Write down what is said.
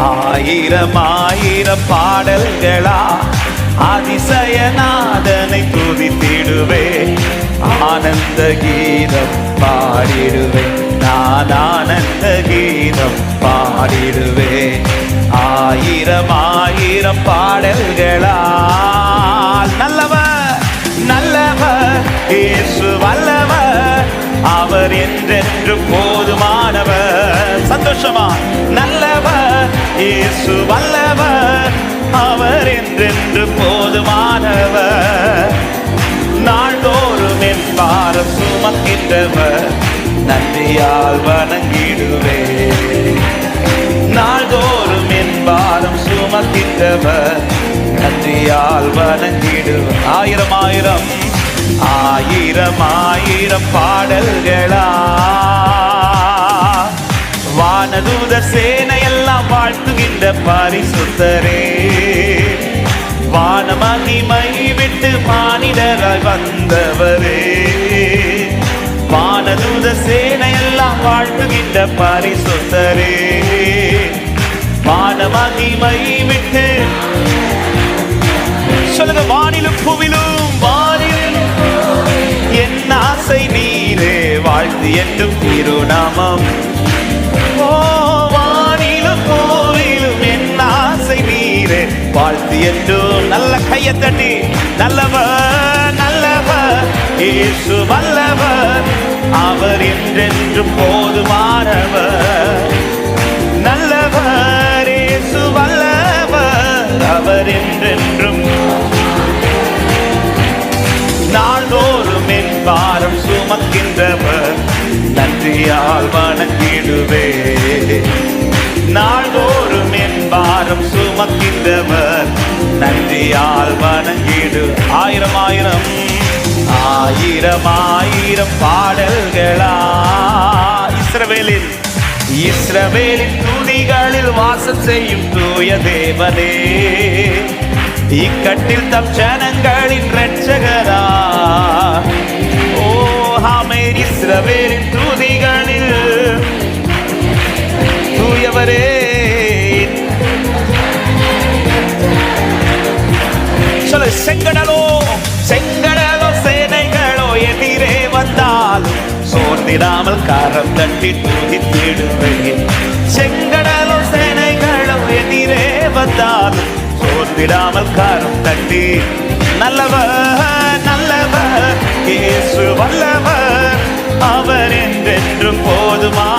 ஆயிரம் ஆயிரம் பாடல்களா அதிசயநாதனை துதித்திடுவேன். ஆனந்த கீதம் பாடிடுவேன், நான் ஆனந்த கீதம் பாடிடுவேன். ஆயிரம் ஆயிரம் பாடல்களால் நல்லவர் நல்லவர் இயேசு வல்லவர், அவர் என்றென்று போதுமானவர். சந்தோஷமா நல்லவர் இயேசு வல்லவர், அவர் என்றென்று போதுமானவர். நாள்தோறும் என் பாரம் சுமக்கின்றவர், நன்றியால் வணங்கிடுவேன். நாள்தோறும் என் பாரம் சுமக்கின்றவர், நன்றியால் வணங்கிடுவேன். ஆயிரம் ஆயிரம் ஆயிரம் ஆயிரம் பாடல்களா வானதூத சேனையெல்லாம் வாழ்த்துகின்ற பரிசுத்தரே, வான மகிமை விட்டு மானிடராய் வந்தவரே. வானதூத சேனையெல்லாம் வாழ்த்துகின்ற பரிசுத்தரே, வான மகிமை விட்டு சொல்லுங்க. வானிலும் புவிலும் வானிலும் என் ஆசை நீரே, வாழ்த்து என்றும் திருநாமம். ஓ வானிலும் புவிலும் என் ஆசை நீரே, வாழ்த்து என்றும். நல்ல கையை தட்டி நல்லவர் நல்லவர் இயேசு வல்லவர், அவர் என்றென்றும் போதுமானவர். நல்லவர் இயேசு வல்லவர், அவர் என்றென்றும். நாள்தோறும் என் பாரம் சுமக்கின்றவர், நன்றியால் வணங்கிடுவே. நாள்தோறும் என் பாரம் சுமக்கின்றவர், நன்றியால் வணங்கிடு. ஆயிரம் ஆயிரம் ஆயிரம் ஆயிரம் பாடல்களா இஸ்ரவேலின் துதிகளில் வாசம் செய்யும் தூய தேவனே, இக்கட்டில் தம் ஜனங்களின் இரட்சகரா. ஓ ஆமென். இஸ்ரவேலின் துதிகளில் தூயவரே, சொல்லு. செங்கடலோ செங்கடலோ சேனைகளோ எதிரே வந்தாலும் சோர்ந்திடாமல் கரம் தட்டி துதித்திடுவேன். செங்கடலோ சேனைகளோ எதிரே வந்தாலும் சோர்ந்திடாமல் கரம் தட்டி. நல்லவர் நல்லவர் இயேசு வல்லவர், அவர் என்றென்றும் போதுமா.